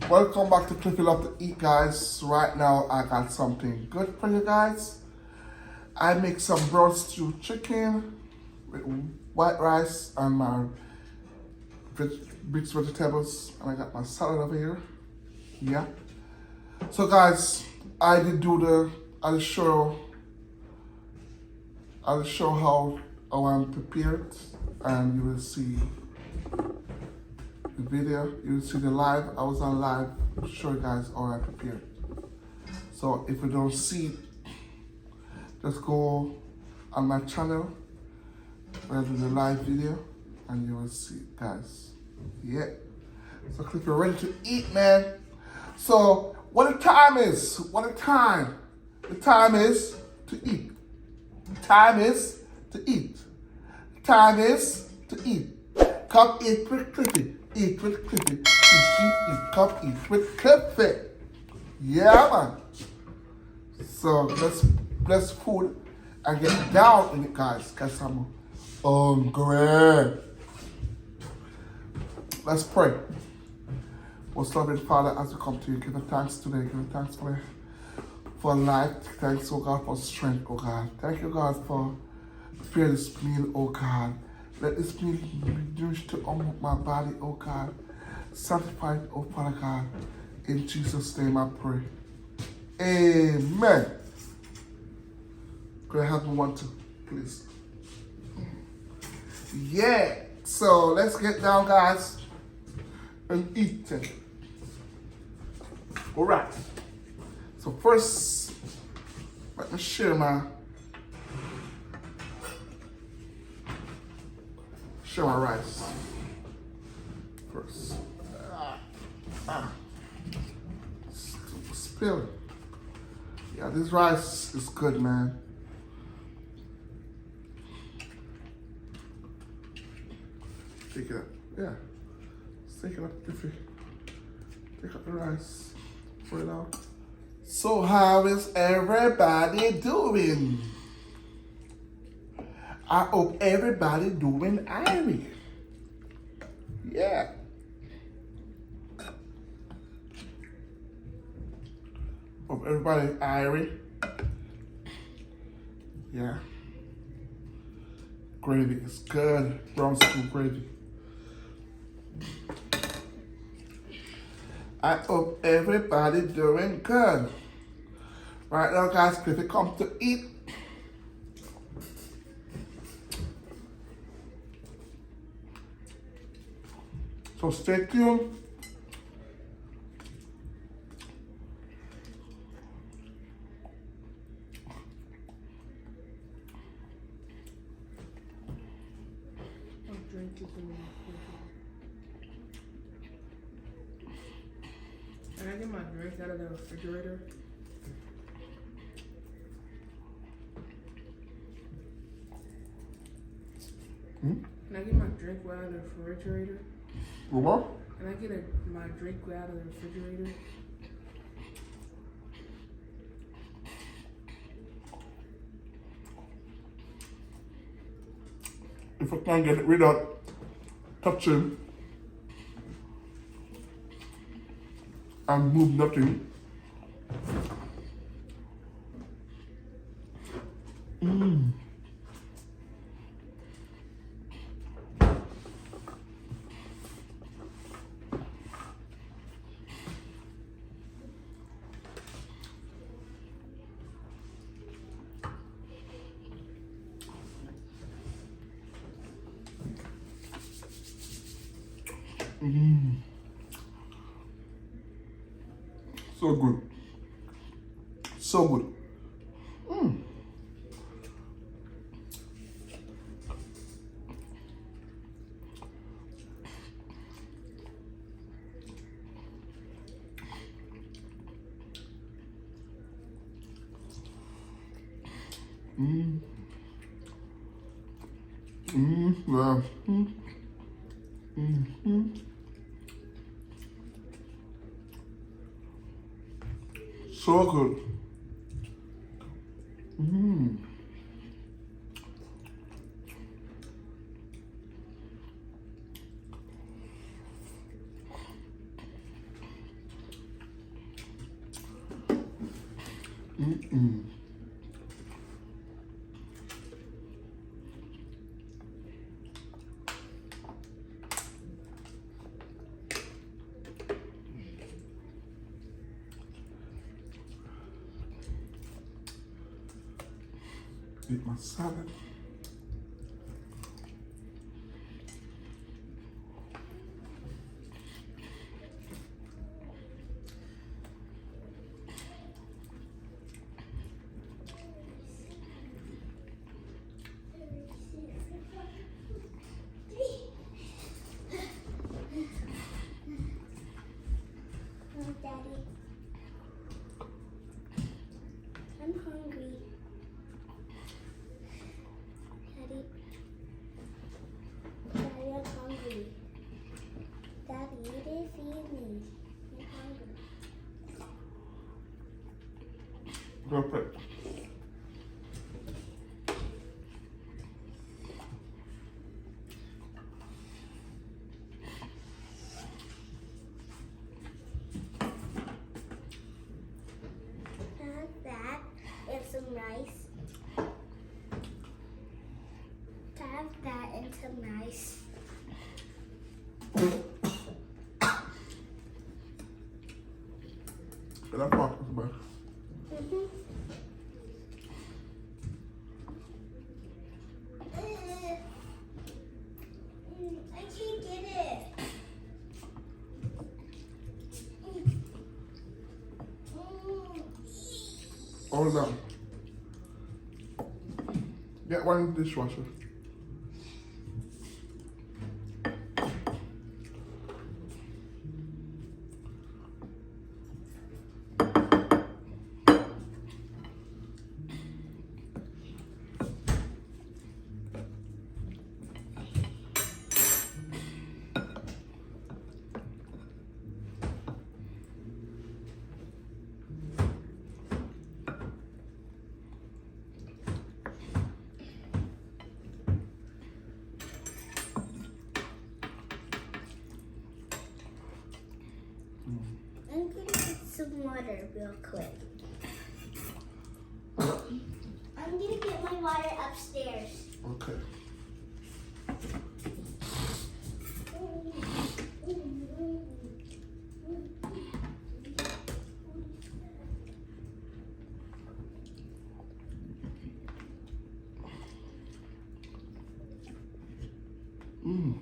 Welcome back to Cliffy Love to Eat, guys. Right now, I got something good for you guys. I make some brown stew chicken with white rice and my mixed vegetables, and I got my salad over here. Yeah. So, guys, I'll show how I'm prepared, and you will see the video. You will see the live. I was on live to show you guys how I prepared. So if you don't see it, just go on my channel where I do the live video, and you will see it, guys. Yeah. So click you're ready to eat, man. So what the time is? The time is to eat. The time is to eat. The time is to eat. Come eat with Cliffy. Eat with Cliffy. Eat. Come eat with Cliffy. Yeah, man. So let's bless food and get down in it, guys. Cause I'm hungry. Let's pray. Most loving Father, as we come to you, give thanks today. Give thanks for life. Thanks, oh God, for strength, oh God. Thank you, God, for preparing this meal, oh God. Let this meal be nourished to my body, oh God. Sanctified, oh Father God. In Jesus' name I pray. Amen. Could I have one, two, please? Yeah. So let's get down, guys, and eat it. All right. So first, let me share my rice first. Spill it. Yeah, this rice is good, man. Take it up. Yeah. Let's take it up, Cliffy. Take up the rice. Pour it out. So how is everybody doing? I hope everybody doing airy. Yeah. Hope everybody airy. Yeah. Gravy is good. Brown stew gravy. I hope everybody doing good. Right now, guys, if it comes to eat, so stay tuned. Can I get my drink out of the refrigerator? Can I get my drink out of the refrigerator? What? Can I get my drink out of the refrigerator? If I can't get it without touching and move nothing. So good. So good. Yeah. So good. Mm-mm. Eat my salad. Daddy, I'm hungry. Daddy, Daddy, I'm hungry. Daddy, you didn't feed me. I'm hungry. Go prep. Have that and some rice. Have that and some rice. Get that pot, man. I can't get it. Hold on. Get one in the dishwasher. I'm gonna get some water real quick. I'm gonna get my water upstairs. Okay. Mm.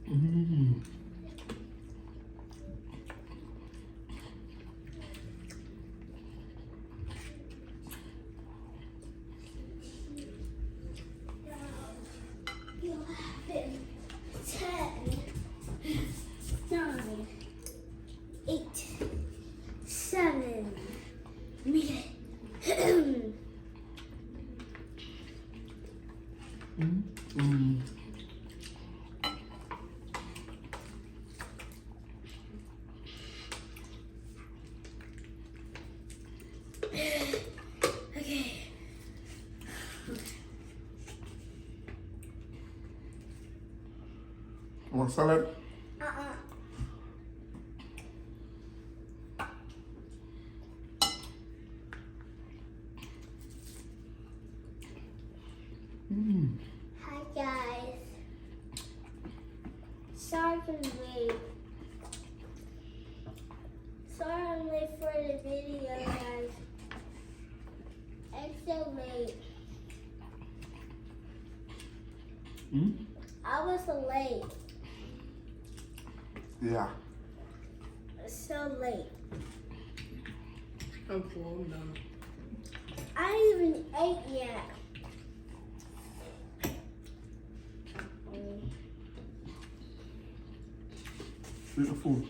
Mm. Eleven, 10, 9, 8, 7. Mm. Okay. Want salad? Mm. Hi guys. Sorry for the wait. Sorry I'm late for the video, guys. I'm so late. Mm? I was late. Yeah. So late. I'm full. I'm done. I ain't even ate yet. Eat the food.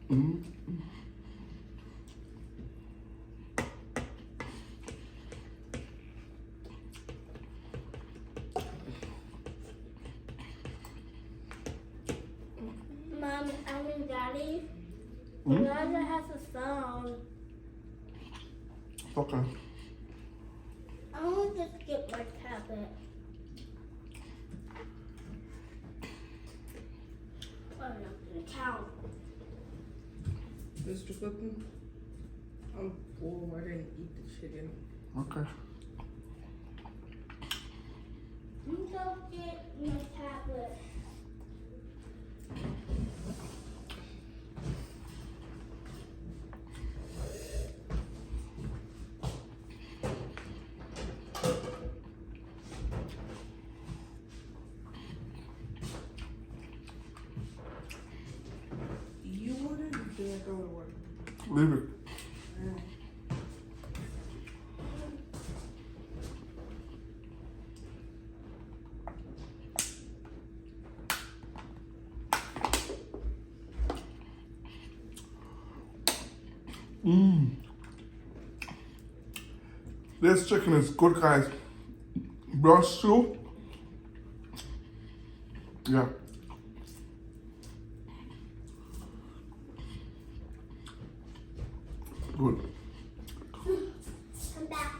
Mm. Mom, I mean Daddy, Mm. Elijah has a phone. Okay. I want to just get my tablet. Oh, I'm not gonna count. Mr. Cooking, I'm full. I didn't eat the chicken. Okay. You go get my tablet. You want it? You feel like going to work? Leave it. Alright. Mm. This chicken is good, guys. Brown stew. Yeah. Good. I'm back.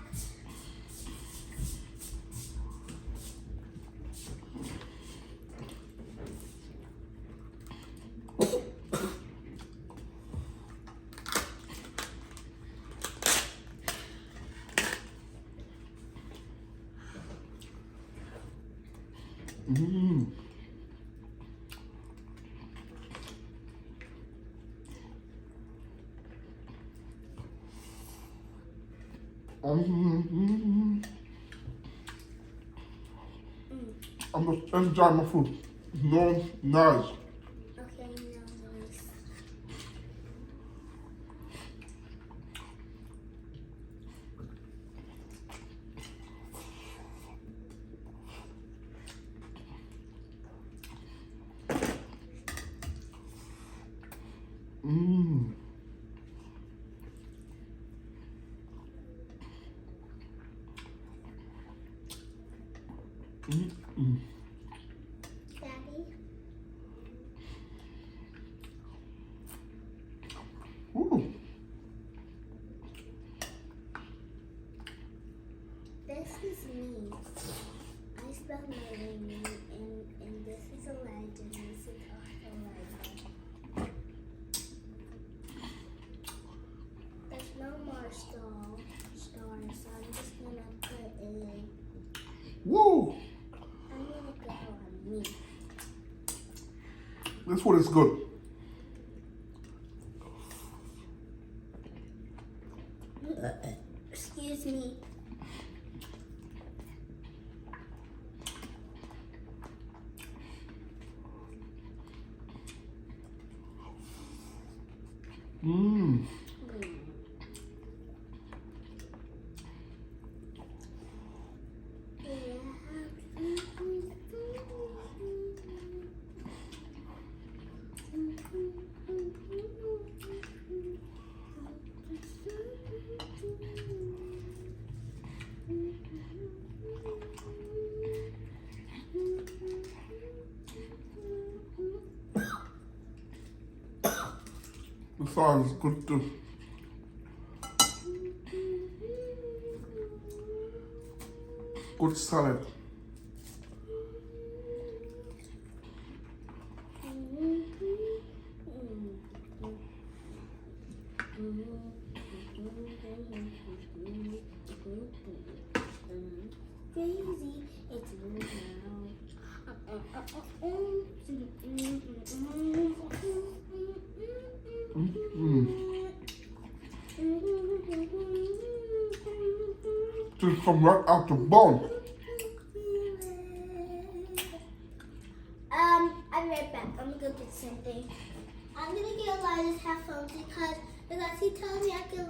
Mm. Mm. I'm just enjoying my food. No, nice. Okay, now nice. Mm. Mm. Daddy, Ooh. this is me. I spell my name and this is Elijah and this is also Elijah. There's no more stars, so I'm just gonna put in. Woo. I'm gonna go on me. This food is good. Excuse me. Mm. The sauce is good too. Good salad. Crazy, it's you Mm. Just come right out the bone. I'm right back. I'm gonna go get something. I'm gonna get Elijah's headphones because he told me I could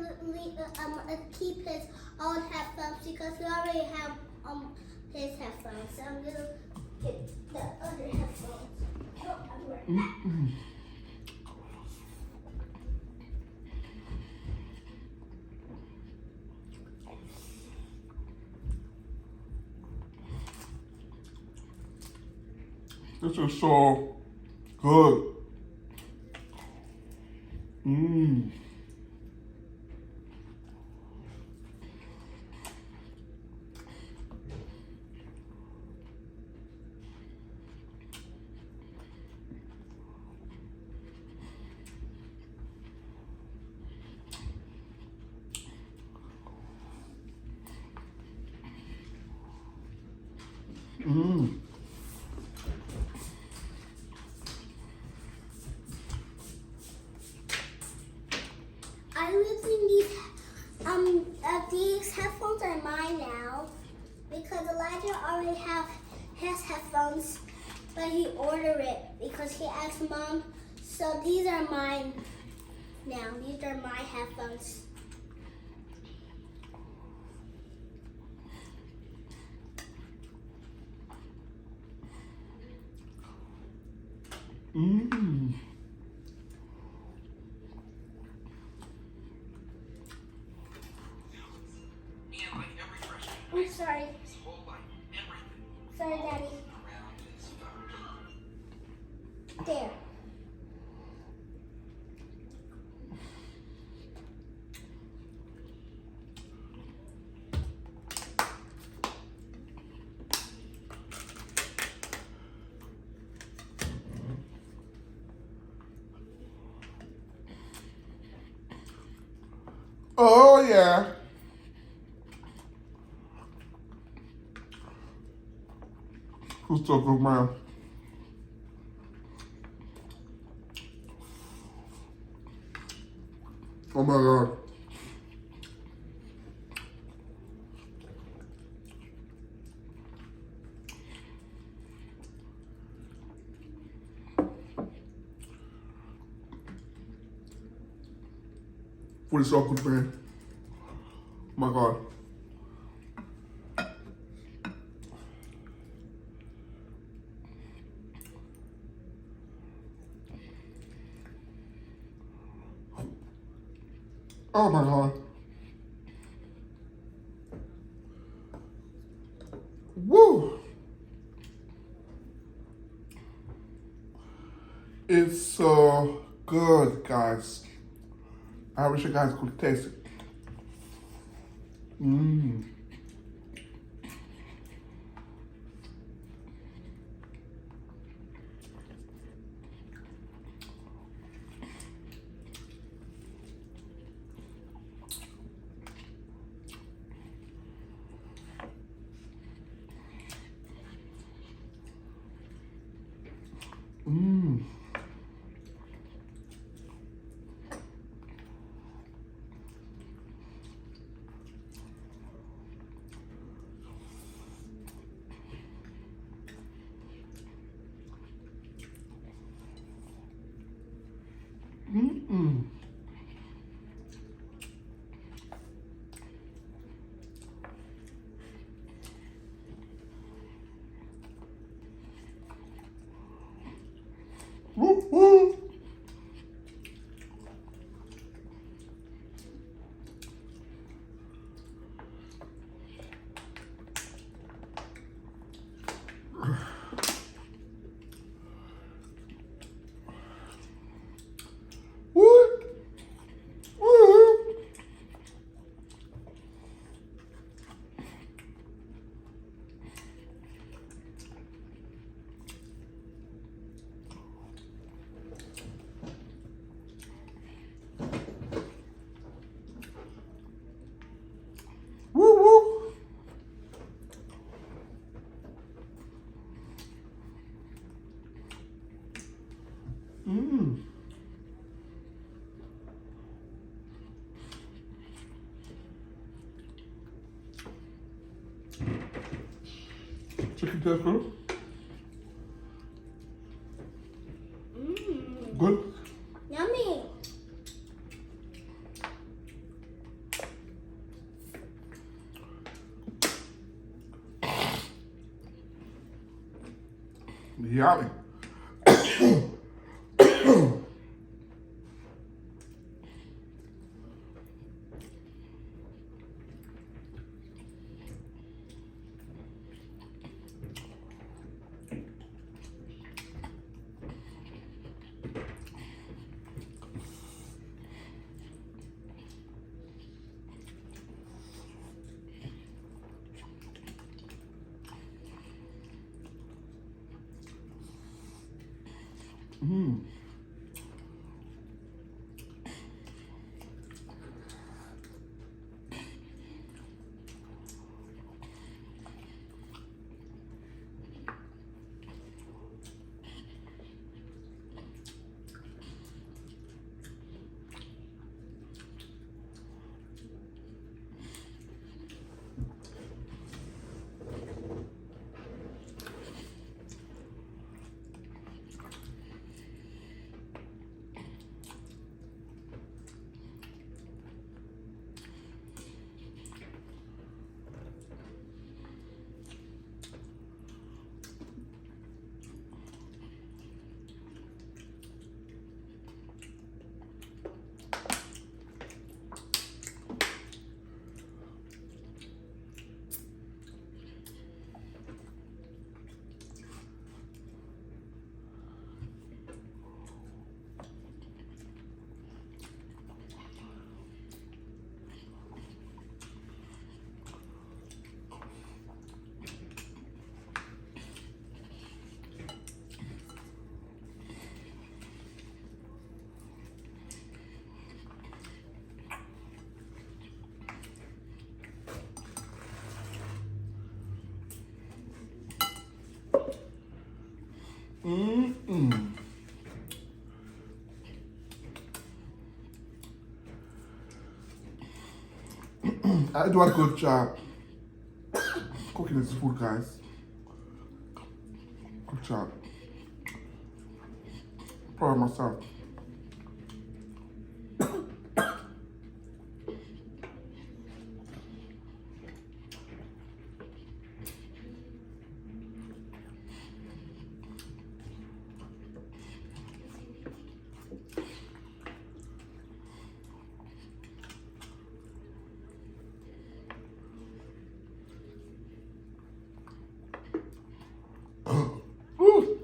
keep his old headphones because we already have his headphones. So I'm gonna get the other headphones. Oh, I'm right back. This is so good. Mmm. Mmm. I live in these headphones are mine now because Elijah already has headphones, but he ordered it because he asked Mom. So these are mine now. These are my headphones. Mmm. I'm sorry. Sorry, Daddy. There. Oh yeah. Who's so good, man? Oh my God. Food is so good, man. Oh my God. Oh my God. Woo! It's so good, guys. I wish you guys could taste it. Mmm. Mmm. Mm-mm. Woo, woo. Woo. Woo. Woo, woo. Mmm. Chicken tastes good. Mmm. Good. Yummy. Yummy. Mm. Mm-mm. I do a good job cooking this food, guys. Good job. Proud of myself. Woo.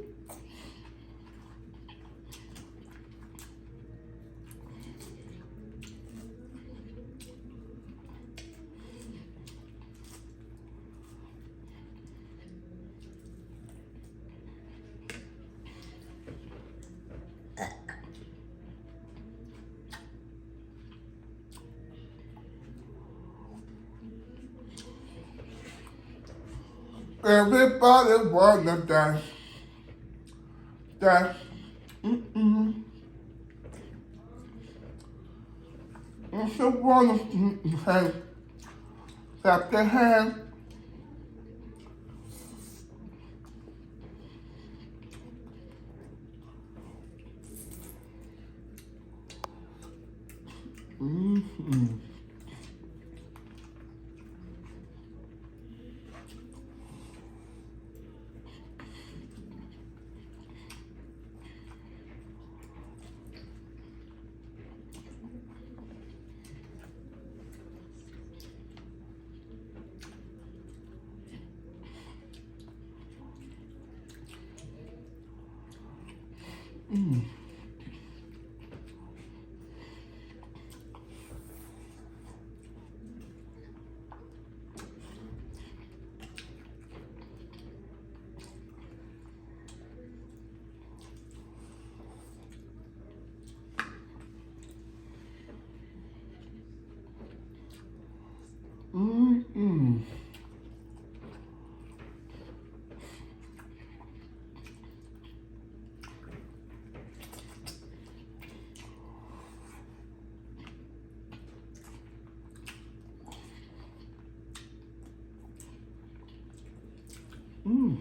Everybody wanna dance. Dance. Mm-mm. If you wanna hey, clap your hands. Mm-hmm. Mm. Mm-mm. Mm.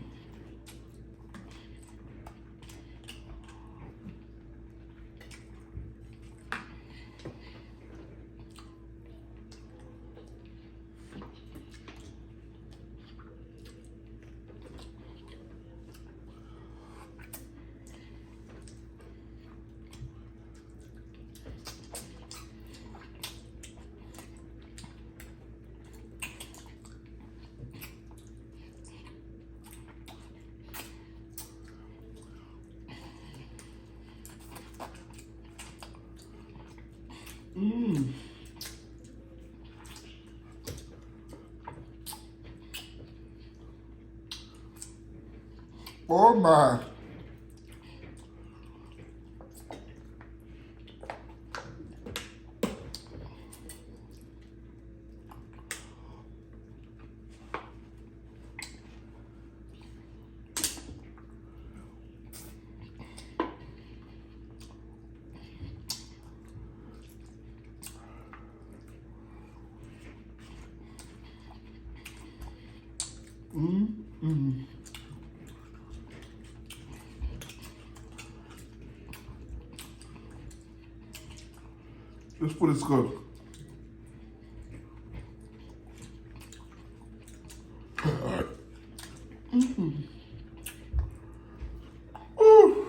Mm. Oh my. Mm. This food is good. Mm. Ooh.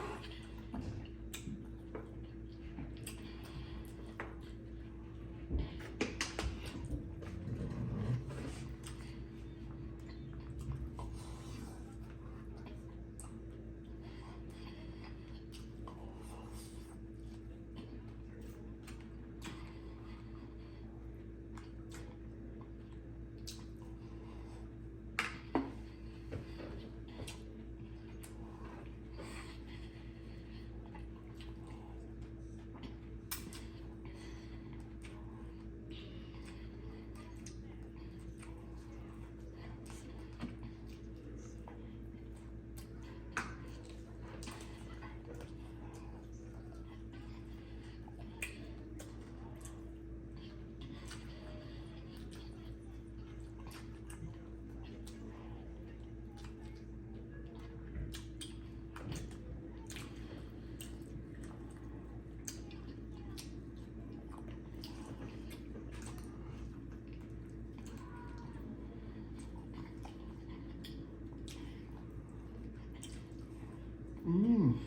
Mm.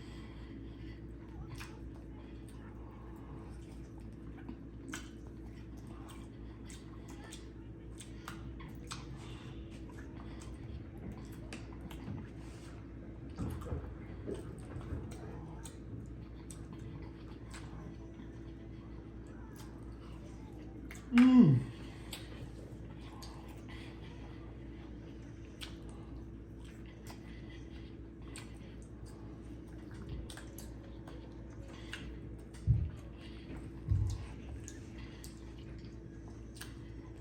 Mm.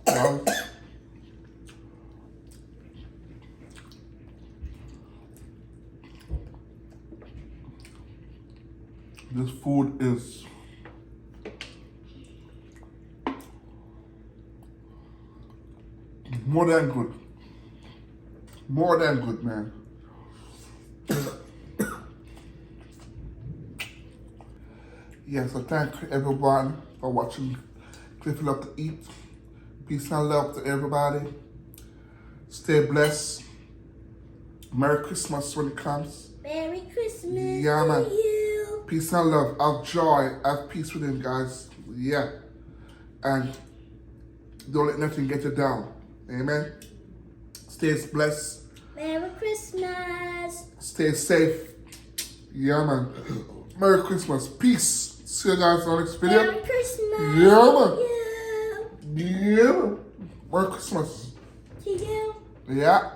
Now, this food is more than good. More than good, man. Yes, so thank everyone for watching Cliffy Love to Eat. Peace and love to everybody. Stay blessed. Merry Christmas when it comes. Merry Christmas Yeah, man. to you. Peace and love. Have joy. Have peace with him, guys. Yeah. And don't let nothing get you down. Amen. Stay blessed. Merry Christmas. Stay safe. Yeah, man. Merry Christmas. Peace. See you guys on the next video. Merry Christmas. Yeah, man. To Yeah, man. Merry Christmas. you. Yeah.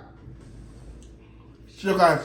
See you guys.